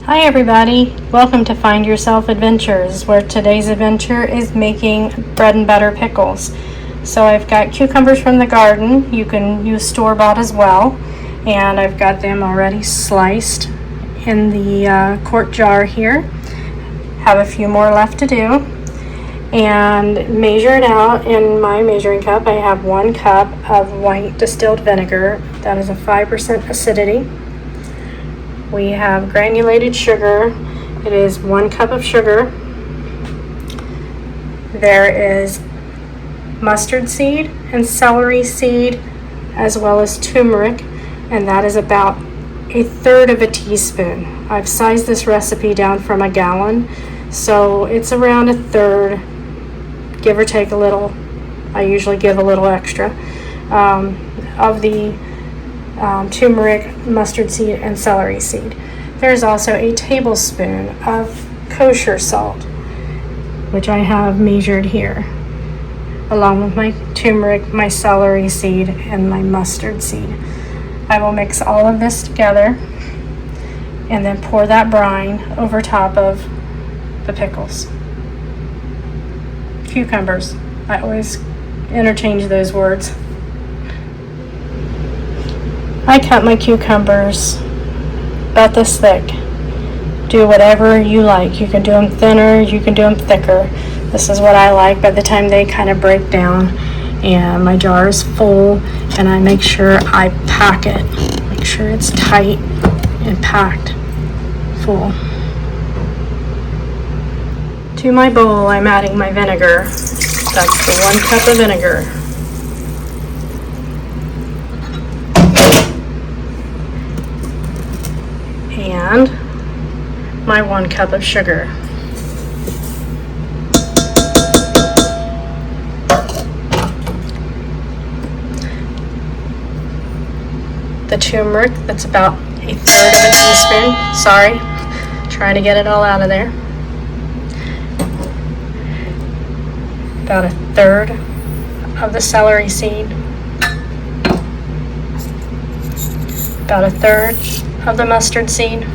Hi everybody, welcome to Find Yourself Adventures, where today's adventure is making bread and butter pickles. So I've got cucumbers from the garden. You can use store-bought as well, and I've got them already sliced in the quart jar here. Have a few more left to do, and measure it out. In my measuring cup I have 1 cup of white distilled vinegar. That is a 5% acidity. We have granulated sugar. It is 1 cup of sugar. There is mustard seed and celery seed, as well as turmeric, and that is about 1/3 of a teaspoon. I've sized this recipe down from a gallon, so it's around 1/3, give or take a little. I usually give a little extra of the turmeric, mustard seed, and celery seed. There's also a tablespoon of kosher salt, which I have measured here, along with my turmeric, my celery seed, and my mustard seed. I will mix all of this together and then pour that brine over top of the pickles. Cucumbers. I always interchange those words. I cut my cucumbers about this thick. Do whatever you like. You can do them thinner, you can do them thicker. This is what I like. By the time they kind of break down and my jar is full, and I make sure I pack it. Make sure it's tight and packed full. To my bowl, I'm adding my vinegar. That's the 1 cup of vinegar. And my 1 cup of sugar. The turmeric, that's about 1/3 of a teaspoon. Sorry, trying to get it all out of there. About 1/3 of the celery seed. About 1/3 of the mustard seed,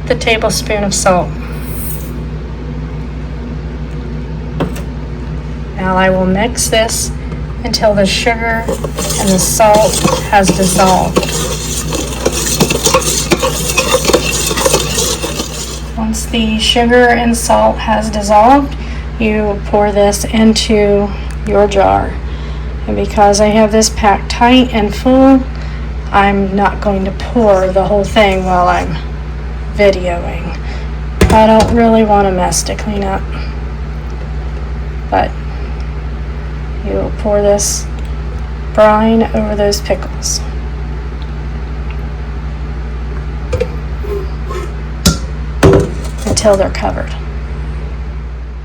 the tablespoon of salt. Now I will mix this until the sugar and the salt has dissolved. Once the sugar and salt has dissolved, you pour this into your jar. And because I have this packed tight and full, I'm not going to pour the whole thing while I'm videoing. I don't really want a mess to clean up. But you'll pour this brine over those pickles. Until they're covered.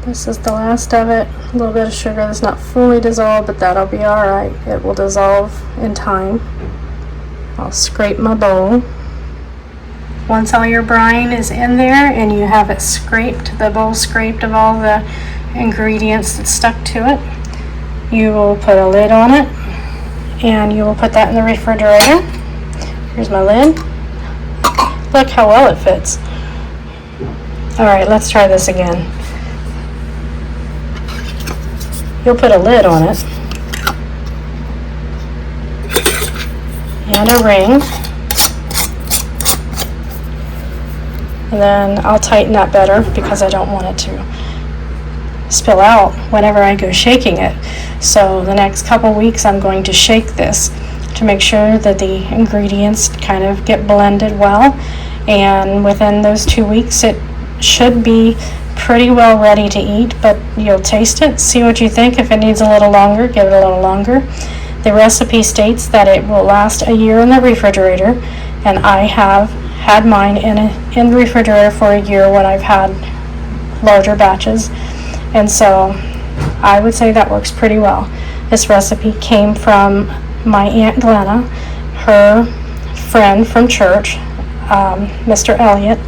This is the last of it. A little bit of sugar that's not fully dissolved, but that'll be alright. It will dissolve in time. I'll scrape my bowl. Once all your brine is in there and you have it scraped, the bowl scraped of all the ingredients that stuck to it, you will put a lid on it and you will put that in the refrigerator. Here's my lid. Look how well it fits. Alright, let's try this again. You'll put a lid on it and a ring, and then I'll tighten that better because I don't want it to spill out whenever I go shaking it. So the next couple weeks I'm going to shake this to make sure that the ingredients kind of get blended well, and within those 2 weeks it should be pretty well ready to eat. But you'll taste it, see what you think. If it needs a little longer, give it a little longer. The recipe states that it will last a year in the refrigerator, and I have had mine in the refrigerator for a year when I've had larger batches, and so I would say that works pretty well. This recipe came from my Aunt Glenna, her friend from church, Mr. Elliott.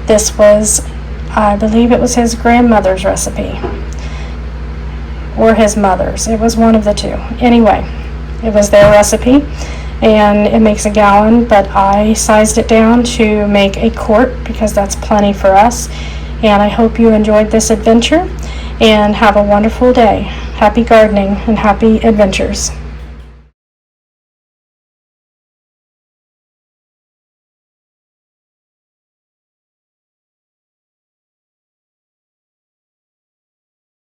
This was, I believe it was his grandmother's recipe, or his mother's. It was one of the two. Anyway, it was their recipe, and it makes a gallon, but I sized it down to make a quart because that's plenty for us. And I hope you enjoyed this adventure and have a wonderful day. Happy gardening and happy adventures.